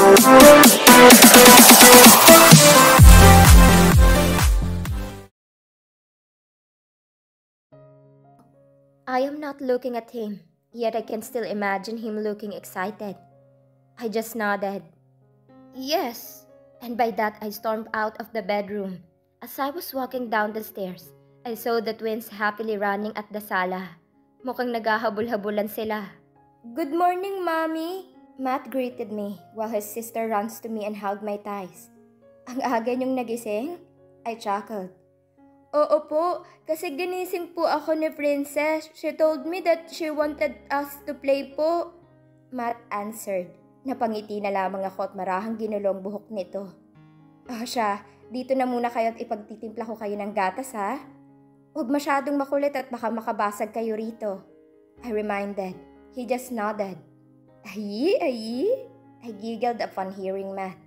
I am not looking at him, yet I can still imagine him looking excited. I just nodded. Yes, and by that I stormed out of the bedroom. As I was walking down the stairs, I saw the twins happily running at the sala. Mukhang naghahabol-habulan sila. Good morning, Mommy! Matt greeted me while his sister runs to me and hugged my thighs. Ang aga niyong nagising? I chuckled. Oo po, kasi ginising po ako ni Princess. She told me that she wanted us to play po. Matt answered. Napangiti na lamang ako at marahang ginulong buhok nito. Siya, dito na muna kayo at ipagtitimpla ko kayo ng gatas ha? Huwag masyadong makulit at baka makabasag kayo rito. I reminded. He just nodded. Ay? I giggled upon hearing Matt.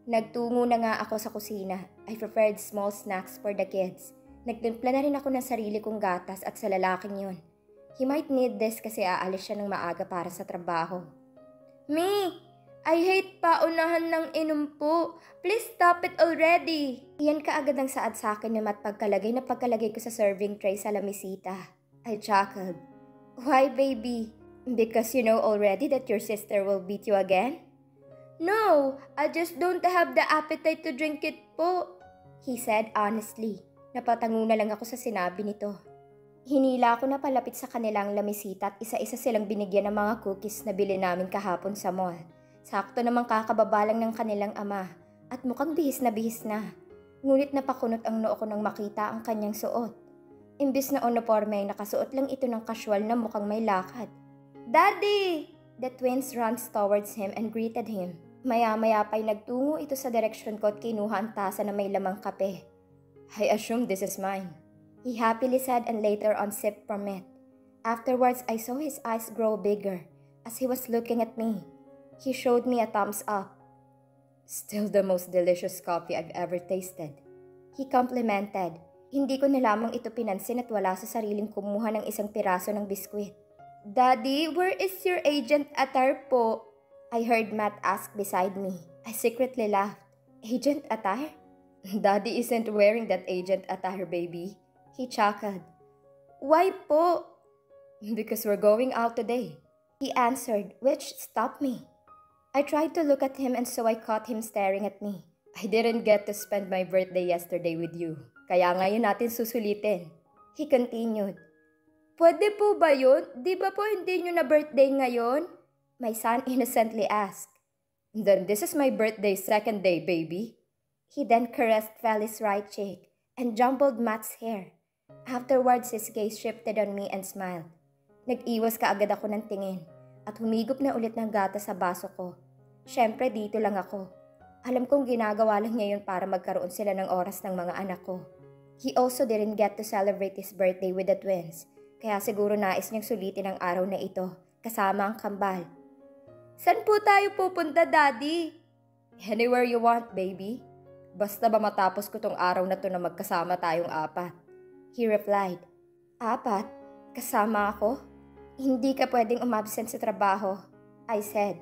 Nagtungo na nga ako sa kusina. I prepared small snacks for the kids. Nagtimpla na rin ako ng sarili kong gatas at sa lalaking yun. He might need this kasi aalis siya ng maaga para sa trabaho. Me, I hate paunahan ng inom po. Please stop it already. Iyan kaagad ang saad sa akin ni Matt pagkalagay ko sa serving tray sa lamisita. I chuckled. Why, baby? Because you know already that your sister will beat you again? No, I just don't have the appetite to drink it po, he said honestly. Napatango na lang ako sa sinabi nito. Hinila ako na palapit sa kanilang lamisita at isa-isa silang binigyan ng mga cookies na bili namin kahapon sa mall. Sakto namang kakababa lang ng kanilang ama at mukhang bihis na. Ngunit napakunot ang noo ko nang makita ang kanyang suot. Imbis na uniforme ay nakasuot lang ito ng casual na mukhang may lakad. Daddy! The twins ran towards him and greeted him. Maya-maya pa'y nagtungo ito sa direksyon ko at kinuha ang tasa na may lamang kape. I assume this is mine, he happily said and later on sipped from it. Afterwards, I saw his eyes grow bigger as he was looking at me. He showed me a thumbs up. Still the most delicious coffee I've ever tasted, he complimented. Hindi ko na lamang ito pinansin at wala sa sariling kumuha ng isang piraso ng biskwit. Daddy, where is your agent attire po? I heard Matt ask beside me. I secretly laughed. Agent attire? Daddy isn't wearing that agent attire, baby. He chuckled. Why po? Because we're going out today, he answered, which stopped me. I tried to look at him and so I caught him staring at me. I didn't get to spend my birthday yesterday with you, kaya ngayon natin susulitin. He continued. Pwede po ba yun? Di ba po hindi nyo na birthday ngayon? My son innocently asked. Then this is my birthday second day, baby. He then caressed Feli's right cheek and jumbled Matt's hair. Afterwards, his gaze shifted on me and smiled. Nag-iwas kaagad ako ng tingin at humigop na ulit ng gata sa baso ko. Siyempre, dito lang ako. Alam kong ginagawa lang niya yun para magkaroon sila ng oras ng mga anak ko. He also didn't get to celebrate his birthday with the twins, kaya siguro nais niyang sulitin ang araw na ito, kasama ang kambal. Saan po tayo pupunta, Daddy? Anywhere you want, baby. Basta ba matapos ko tong araw na to na magkasama tayong apat? He replied. Apat? Kasama ako? Hindi ka pwedeng umabsent sa trabaho, I said.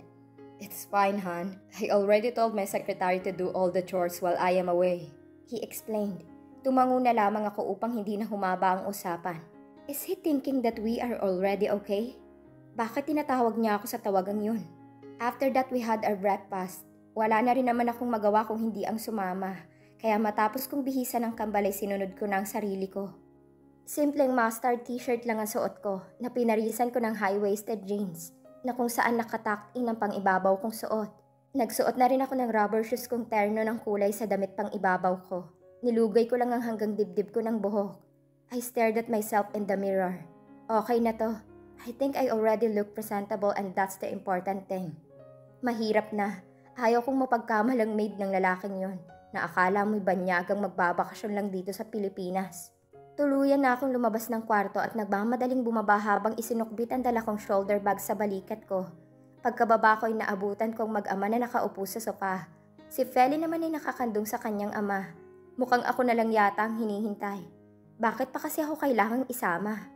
It's fine, hon. I already told my secretary to do all the chores while I am away, he explained. Tumango na lamang ako upang hindi na humaba ang usapan. Is he thinking that we are already okay? Bakit tinatawag niya ako sa tawagang yun? After that, we had our breakfast. Wala na rin naman akong magawa kung hindi ang sumama, kaya matapos kong bihisan ng kambal ay sinunod ko na ang sarili ko. Simpleng mustard t-shirt lang ang suot ko na pinarisan ko ng high-waisted jeans na kung saan nakatuck-in ang pang-ibabaw kong suot. Nagsuot na rin ako ng rubber shoes kong terno ng kulay sa damit pang-ibabaw ko. Nilugay ko lang ang hanggang dibdib ko ng buhok. I stared at myself in the mirror. Okay na to. I think I already look presentable and that's the important thing. Mahirap na. Ayaw kong mapagkamalang maid ng lalaking yon na akala mo'y banyagang magbabakasyon lang dito sa Pilipinas. Tuluyan na akong lumabas ng kwarto at nagmamadaling bumaba habang isinukbit ang dala kong shoulder bag sa balikat ko. Pagkababa ko ay naabutan kong mag-ama na nakaupo sa sofa. Si Feli naman ay nakakandong sa kanyang ama. Mukhang ako na lang yata ang hinihintay. Bakit pa kasi ako kailangang isama?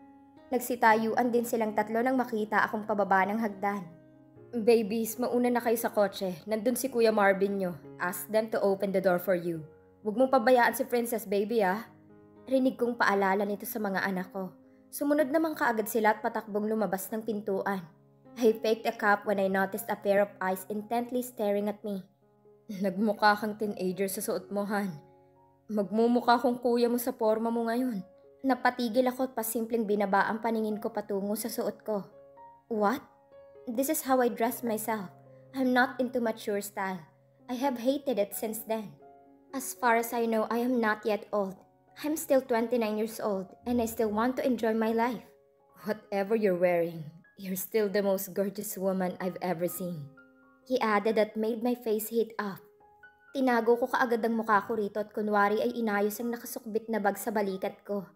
Nagsitayuan din silang tatlo nang makita akong pababa ng hagdan. Babies, mauna na kayo sa kotse. Nandun si Kuya Marvin nyo. Ask them to open the door for you. Huwag mong pabayaan si Princess, baby ah. Rinig kong paalala nito sa mga anak ko. Sumunod naman kaagad sila at patakbong lumabas ng pintuan. I faked a cup when I noticed a pair of eyes intently staring at me. Nagmukha kang teenager sa suot mo, Han. Magmumukha kong kuya mo sa forma mo ngayon. Napatigil ako at pasimpleng binaba ang paningin ko patungo sa suot ko. What? This is how I dress myself. I'm not into mature style. I have hated it since then. As far as I know, I am not yet old. I'm still 29 years old and I still want to enjoy my life. Whatever you're wearing, you're still the most gorgeous woman I've ever seen. He added that made my face heat up. Tinago ko kaagad ang mukha ko rito at kunwari ay inayos ang nakasukbit na bag sa balikat ko.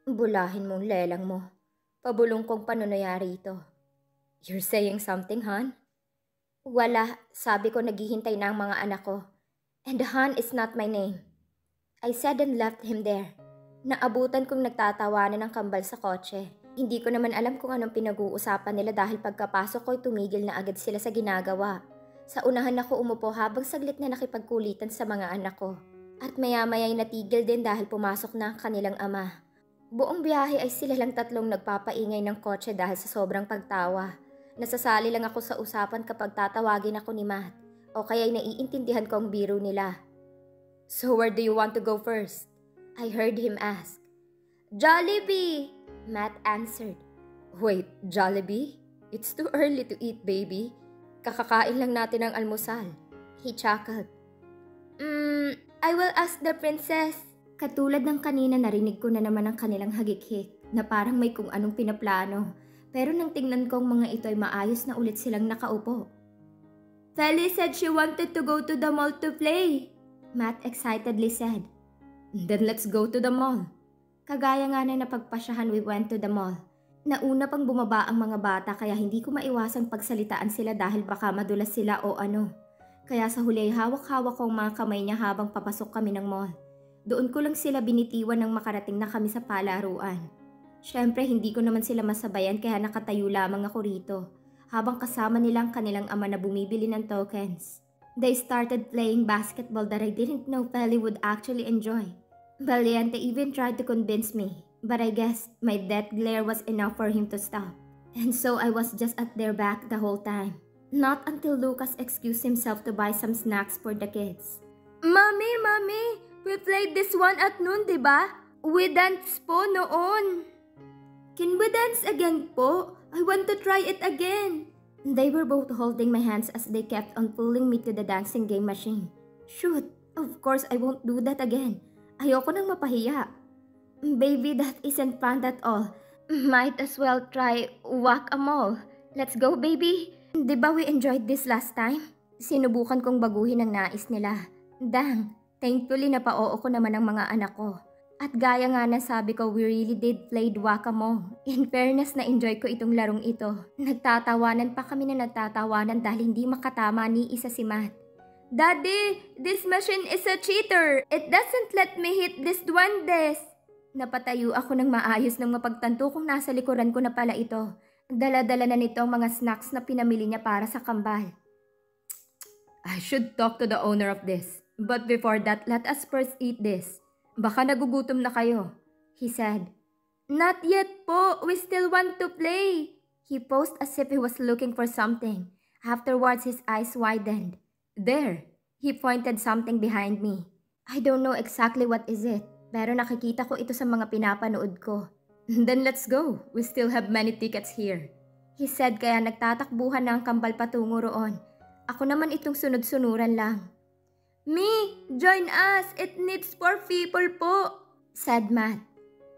Bulahin mong lelang mo. Pabulong kong panunaya rito. You're saying something, Han? Wala, sabi ko naghihintay na ang mga anak ko. And Han is not my name. I said and left him there. Naabutan kong nagtatawanan ng kambal sa kotse. Hindi ko naman alam kung anong pinag-uusapan nila dahil pagkapasok ko'y tumigil na agad sila sa ginagawa. Sa unahan ako umupo habang saglit na nakipagkulitan sa mga anak ko. At maya-maya'y natigil din dahil pumasok na ang kanilang ama. Buong biyahe ay sila lang tatlong nagpapaingay ng kotse dahil sa sobrang pagtawa. Nasasali lang ako sa usapan kapag tatawagin ako ni Matt o kaya'y naiintindihan ko ang biro nila. So where do you want to go first? I heard him ask. Jollibee! Matt answered. Wait, Jollibee? It's too early to eat, baby. Kakakain lang natin ang almusal. He chuckled. I will ask the princess. Katulad ng kanina narinig ko na naman ang kanilang hagik-hik na parang may kung anong pinaplano. Pero nang tingnan kong mga ito ay maayos na ulit silang nakaupo. Feli said she wanted to go to the mall to play. Matt excitedly said. Then let's go to the mall. Kagaya nga na napagpasyahan, we went to the mall. Nauna pang bumaba ang mga bata kaya hindi ko maiwasang pagsalitaan sila dahil baka madulas sila o ano. Kaya sa huli hawak-hawak ko ang mga kamay niya habang papasok kami ng mall. Doon ko lang sila binitiwan nang makarating na kami sa palaruan. Siyempre hindi ko naman sila masabayan kaya nakatayo lamang ako rito habang kasama nilang kanilang ama na bumibili ng tokens. They started playing basketball that I didn't know Feli would actually enjoy. Valiente even tried to convince me, but I guess my death glare was enough for him to stop. And so I was just at their back the whole time. Not until Lucas excused himself to buy some snacks for the kids. Mommy! We played this one at noon, diba? We danced po noon. Can we dance again po? I want to try it again. They were both holding my hands as they kept on pulling me to the dancing game machine. Shoot, of course I won't do that again. Ayoko nang mapahiya. Baby, that isn't fun at all. Might as well try whack-a-mole. Let's go, baby. Di ba we enjoyed this last time? Sinubukan kong baguhin ang nais nila. Dang, thankfully napao ko naman ang mga anak ko. At gaya nga na sabi ko, we really did play whack-a-mole. In fairness, na-enjoy ko itong larong ito. Nagtatawanan pa kami na nagtatawanan dahil hindi makatama ni isa si Matt. Daddy, this machine is a cheater. It doesn't let me hit this duendes. Napatayo ako ng maayos nang mapagtanto kung nasa likuran ko na pala ito. Dala-dala na nito ang mga snacks na pinamili niya para sa kambal. I should talk to the owner of this. But before that, let us first eat this. Baka nagugutom na kayo, he said. Not yet po, we still want to play. He paused as if he was looking for something. Afterwards, his eyes widened. There, he pointed something behind me. I don't know exactly what is it, pero nakikita ko ito sa mga pinapanood ko. Then let's go, we still have many tickets here. He said kaya nagtatakbuhan na ang kambal patungo roon. Ako naman itong sunod-sunuran lang. Me, join us. It needs 4 people po, said Matt.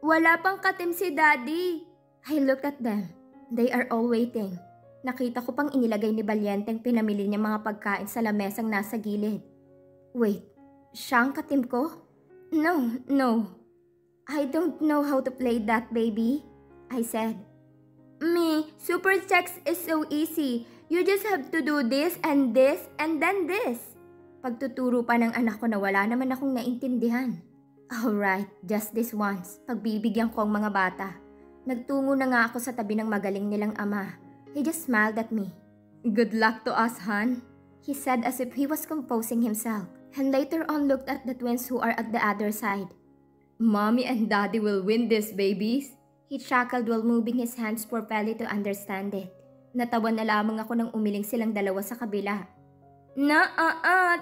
Wala pang katim si Daddy. I looked at them. They are all waiting. Nakita ko pang inilagay ni Valiente ang pinamili niya mga pagkain sa lamesang nasa gilid. Wait, siya ang katim ko? No. I don't know how to play that, baby, I said. Me, super sex is so easy. You just have to do this and then this. Pagtuturo pa ng anak ko na wala naman akong naintindihan. Alright, just this once. Pagbibigyan ko ang mga bata. Nagtungo na nga ako sa tabi ng magaling nilang ama. He just smiled at me. Good luck to us, Han, he said as if he was composing himself, and later on looked at the twins who are at the other side. Mommy and Daddy will win this, babies, he chuckled while moving his hands for Feli to understand it. Natawa na lamang ako nang umiling silang dalawa sa kabila.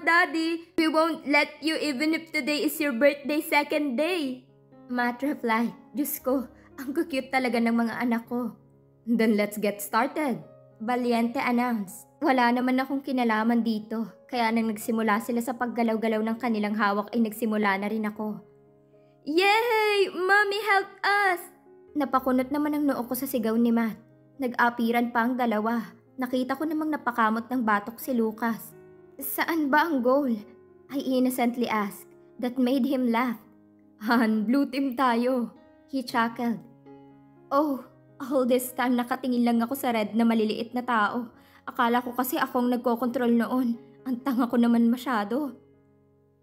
Daddy, we won't let you even if today is your birthday second day. Matt replied, Diyos ko, ang cute talaga ng mga anak ko. Then let's get started, Valiente announced. Wala naman akong kinalaman dito, kaya nang nagsimula sila sa paggalaw-galaw ng kanilang hawak ay nagsimula na rin ako. Yay! Mommy help us! Napakunot naman ang noo ko sa sigaw ni Matt. Nag-apiran pa ang dalawa. Nakita ko namang napakamot ng batok si Lucas. Saan ba ang goal? I innocently asked. That made him laugh. Han, blue team tayo. He chuckled. Oh, all this time nakatingin lang ako sa red na maliliit na tao. Akala ko kasi akong nagkokontrol noon. Ang tanga ko naman masyado.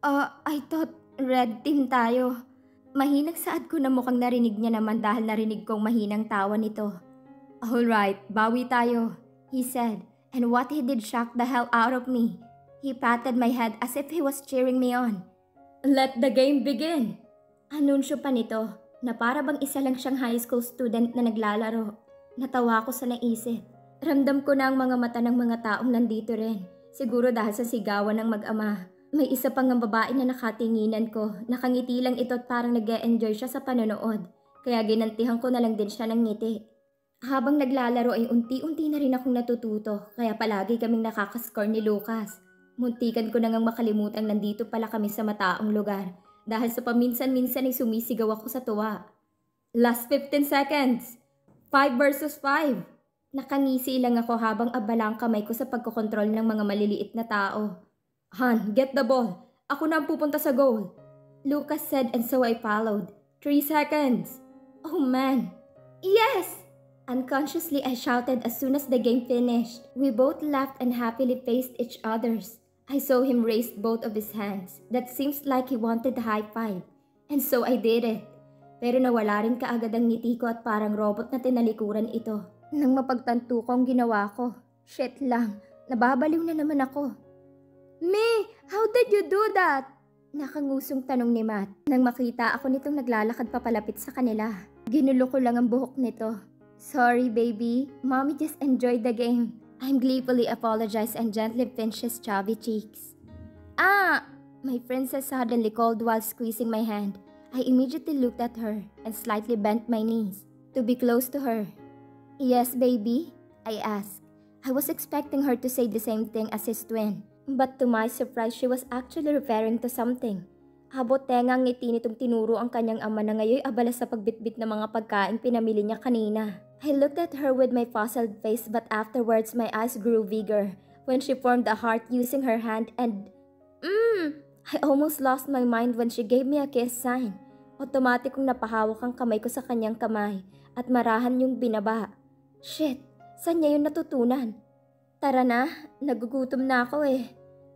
I thought red team tayo. Mahinang saad ko na mukhang narinig niya naman dahil narinig kong mahinang tawa nito. Alright, bawi tayo, he said, and what he did shocked the hell out of me. He patted my head as if he was cheering me on. Let the game begin! Anunsyo pa nito na para bang isa lang siyang high school student na naglalaro. Natawa ko sa naisip. Ramdam ko na ang mga mata ng mga taong nandito rin. Siguro dahil sa sigawan ng mag-ama. May isa pang ang babae na nakatinginan ko. Nakangiti lang ito at parang nag-e-enjoy siya sa panonood. Kaya ginantihan ko na lang din siya ng ngiti. Habang naglalaro ay unti-unti na rin akong natututo. Kaya palagi kaming nakakascore ni Lucas. Muntikan ko na ngang makalimutang nandito pala kami sa mataong lugar. Dahil sa paminsan-minsan ay sumisigaw ako sa tuwa. Last 15 seconds! 5 versus 5! Nakangisi lang ako habang abala ang kamay ko sa pagkokontrol ng mga maliliit na tao. Han, get the ball. Ako na ang pupunta sa goal. Lucas said and so I followed. 3 seconds. Oh man. Yes! Unconsciously I shouted as soon as the game finished. We both laughed and happily faced each other's. I saw him raise both of his hands. That seems like he wanted a high five. And so I did it. Pero nawala rin kaagad ang ngiti ko at parang robot na tinalikuran ito. Nang mapagtanto ko ang ginawa ko. Shit lang. Nababaliw na naman ako. Me, how did you do that? Nakangusong tanong ni Matt. Nang makita ako nitong naglalakad papalapit sa kanila. Ginulo ko lang ang buhok nito. Sorry baby, mommy just enjoyed the game. I'm gleefully apologized and gently pinched his chubby cheeks. My princess suddenly called while squeezing my hand. I immediately looked at her and slightly bent my knees to be close to her. Yes, baby? I asked. I was expecting her to say the same thing as his twin. But to my surprise, she was actually referring to something. Habot tengang ngiti nitong tinuro ang kanyang ama na ngayon abala sa pagbitbit ng mga pagkain pinamili niya kanina. I looked at her with my puzzled face but afterwards my eyes grew bigger when she formed a heart using her hand and I almost lost my mind when she gave me a kiss sign. Automatic kong napahawak ang kamay ko sa kanyang kamay at marahan yung binaba. Shit, saan niya yun natutunan? Tara na, nagugutom na ako eh.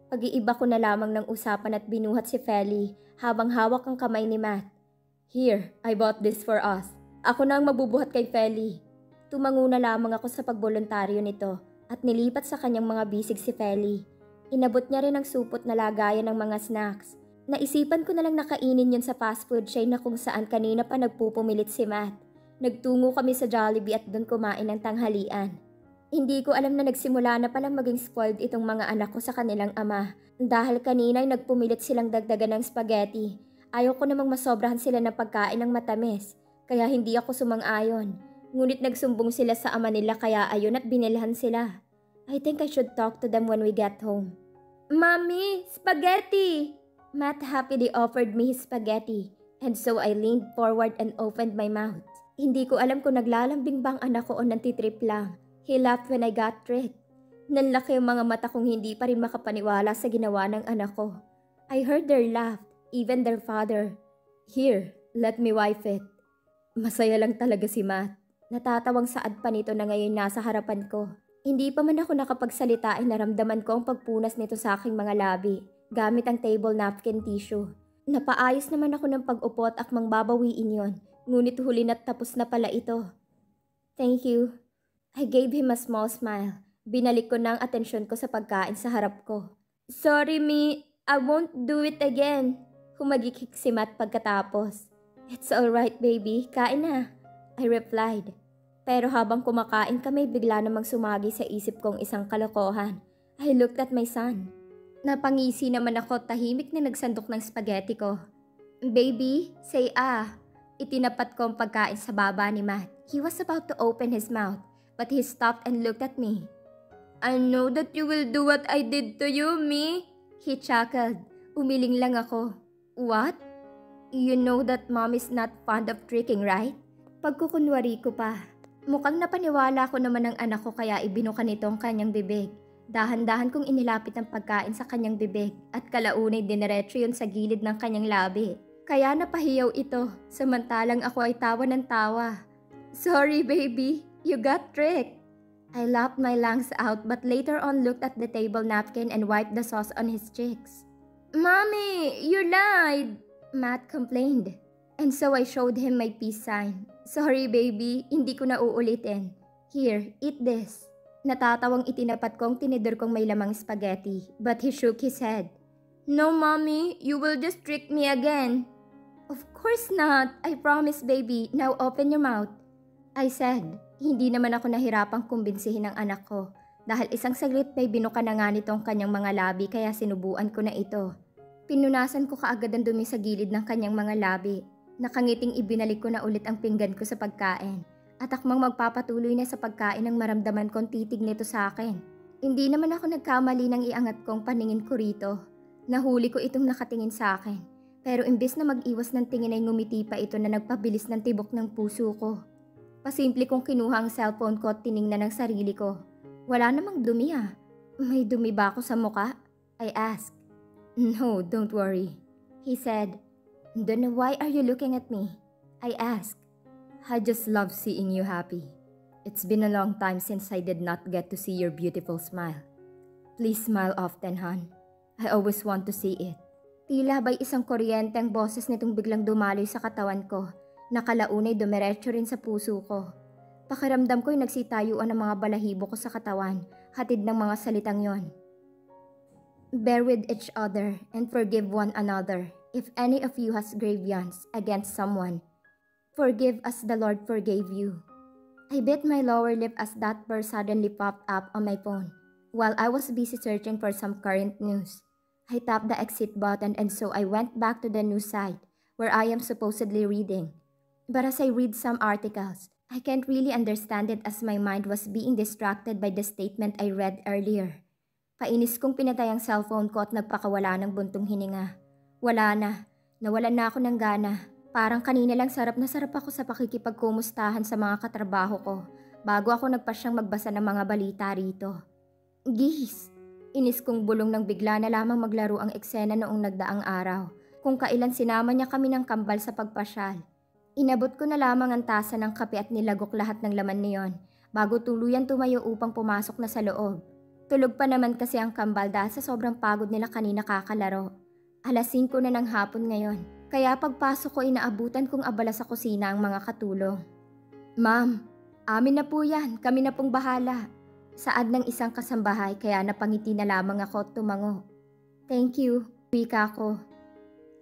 Pag-iiba ko na lamang ng usapan at binuhat si Feli habang hawak ang kamay ni Matt. Here, I bought this for us. Ako na ang mabubuhat kay Feli. Tumango na lamang ako sa pagboluntaryo nito at nilipat sa kanyang mga bisig si Feli. Inabot niya rin ang supot na lagayan ng mga snacks. Naisipan ko na lang nakainin yun sa fast food chain na kung saan kanina pa nagpupumilit si Matt. Nagtungo kami sa Jollibee at doon kumain ng tanghalian. Hindi ko alam na nagsimula na palang maging spoiled itong mga anak ko sa kanilang ama. Dahil kanina ay nagpumilit silang dagdagan ng spaghetti. Ayaw ko namang masobrahan sila ng pagkain ng matamis. Kaya hindi ako sumang-ayon. Ngunit nagsumbong sila sa ama nila kaya ayun at binilhan sila. I think I should talk to them when we get home. Mommy, spaghetti! Matt happily offered me his spaghetti. And so I leaned forward and opened my mouth. Hindi ko alam kung naglalambing bang anak ko o nantitrip lang. He laughed when I got tricked. Nanlaki ang mga mata kong hindi pa rin makapaniwala sa ginawa ng anak ko. I heard their laugh, even their father. Here, let me wipe it. Masaya lang talaga si Matt. Natatawang saad pa nito na ngayon nasa harapan ko. Hindi pa man ako nakapagsalita ay naramdaman ko ang pagpunas nito sa aking mga labi, gamit ang table napkin tissue. Napaayos naman ako ng pag-upo at akmang babawiin yon, ngunit huli na't tapos na pala ito. Thank you. I gave him a small smile Binalik ko na ang atensyon ko sa pagkain sa harap ko. Sorry, Mi. I won't do it again. Humagikik si Matt pagkatapos. It's alright, baby. Kain na. I replied. Pero habang kumakain kami, bigla namang sumagi sa isip kong isang kalokohan. I looked at my son. Napangisi naman ako, tahimik na nagsandok ng spaghetti ko. Baby, say ah. Itinapat ko ang pagkain sa baba ni Matt. He was about to open his mouth, but he stopped and looked at me. I know that you will do what I did to you, Mi. He chuckled. Umiling lang ako. What? You know that mom is not fond of tricking, right? Pagkukunwari ko pa. Mukhang napaniwala ko naman ng anak ko kaya ibinuka nito ang kanyang bibig. Dahan-dahan kong inilapit ang pagkain sa kanyang bibig at kalaunay dineretso yun sa gilid ng kanyang labi. Kaya napahiyaw ito, samantalang ako ay tawa ng tawa. Sorry baby, you got tricked. I laughed my lungs out but later on looked at the table napkin and wiped the sauce on his cheeks. Mommy, you lied, Matt complained. And so I showed him my peace sign. Sorry baby, hindi ko na uulitin. Here, eat this. Natatawang itinapat ko ang tinidor kong may lamang spaghetti, but he shook his head. No mommy, you will just trick me again. Of course not, I promise baby, now open your mouth. I said. Hindi naman ako nahirapang kumbinsihin ng anak ko dahil isang saglit may binuka na nga nitong kanyang mga labi kaya sinubuan ko na ito. Pinunasan ko kaagad ang dumi sa gilid ng kanyang mga labi. Nakangiting ibinalik ko na ulit ang pinggan ko sa pagkain at akmang magpapatuloy na sa pagkain ng maramdaman kong titig nito sa akin. Hindi naman ako nagkamali ng iangat kong paningin ko rito. Nahuli ko itong nakatingin sa akin pero imbes na mag-iwas ng tingin ay ngumiti pa ito na nagpabilis ng tibok ng puso ko. Pasimple kong kinuha ang cellphone ko at tiningnan ng sarili ko. Wala namang dumi ah. May dumi ba ako sa muka? I asked. No, don't worry. He said. Then why are you looking at me? I asked. I just love seeing you happy. It's been a long time since I did not get to see your beautiful smile. Please smile often, hon. I always want to see it. Tila ba'y isang kuryente ang boses nitong biglang dumaloy sa katawan ko. Nakalaunay dumiretso rin sa puso ko. Pakiramdam ko'y nagsitayuan ang mga balahibo ko sa katawan, hatid ng mga salitang yon. Bear with each other and forgive one another. If any of you has grievance against someone, forgive as the Lord forgave you. I bit my lower lip as that verse suddenly popped up on my phone. While I was busy searching for some current news, I tapped the exit button and so I went back to the news site where I am supposedly reading. But as I read some articles, I can't really understand it as my mind was being distracted by the statement I read earlier. Painis kong pinatay ang cellphone ko at nagpakawala ng buntong hininga. Wala na. Nawalan na ako ng gana. Parang kanina lang sarap na sarap ako sa pakikipagkumustahan sa mga katrabaho ko bago ako nagpasyang magbasa ng mga balita rito. Gis! Inis kong bulong nang bigla na lamang maglaro ang eksena noong nagdaang araw kung kailan sinama niya kami ng kambal sa pagpasyal. Inabot ko na lamang ang tasa ng kape at nilagok lahat ng laman niyon bago tuluyan tumayo upang pumasok na sa loob. Tulog pa naman kasi ang kambal dahil sa sobrang pagod nila kanina kakalaro. Alas 5 na ng hapon ngayon, kaya pagpasok ko inaabutan kong abala sa kusina ang mga katulong. Ma'am, amin na po yan, kami na pong bahala. Saad ng isang kasambahay kaya napangiti na lamang ako at tumango. Thank you, wika ko.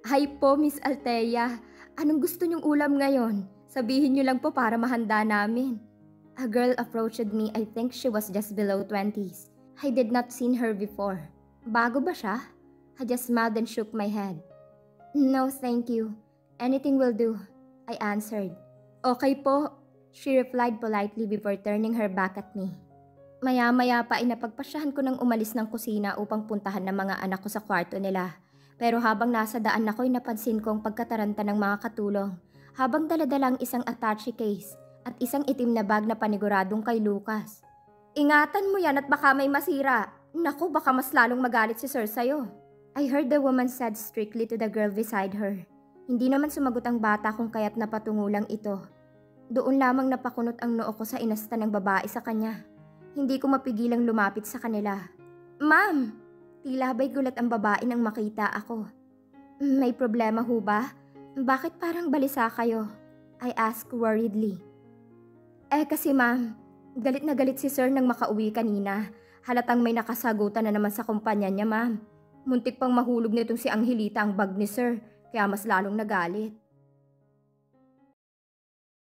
Hi po, Miss Althea. Anong gusto niyong ulam ngayon? Sabihin niyo lang po para mahanda namin. A girl approached me. I think she was just below 20s. I did not seen her before. Bago ba siya? I just smiled and shook my head. No, thank you. Anything will do, I answered. Okay po, she replied politely before turning her back at me. Maya-maya pa ay napagpasyahan ko ng umalis ng kusina upang puntahan ng mga anak ko sa kwarto nila. Pero habang nasa daan ako'y napansin kong pagkataranta ng mga katulong habang daladalang isang attache case at isang itim na bag na paniguradong kay Lucas. Ingatan mo yan at baka may masira. Naku, baka mas lalong magalit si Sir sa'yo. I heard the woman said strictly to the girl beside her. Hindi naman sumagot ang bata kung kaya't napatungo lang ito. Doon lamang napakunot ang noo ko sa inasta ng babae sa kanya. Hindi ko mapigilang lumapit sa kanila. Ma'am! Tila ba'y gulat ang babae nang makita ako. May problema ho ba? Bakit parang balisa kayo? I asked worriedly. Kasi ma'am, Galit na galit si sir nang makauwi kanina. Halatang may nakasagutan na naman sa kumpanya niya, ma'am. Muntik pang mahulog nitong si Angelita ang bag ni sir, kaya mas lalong nagalit.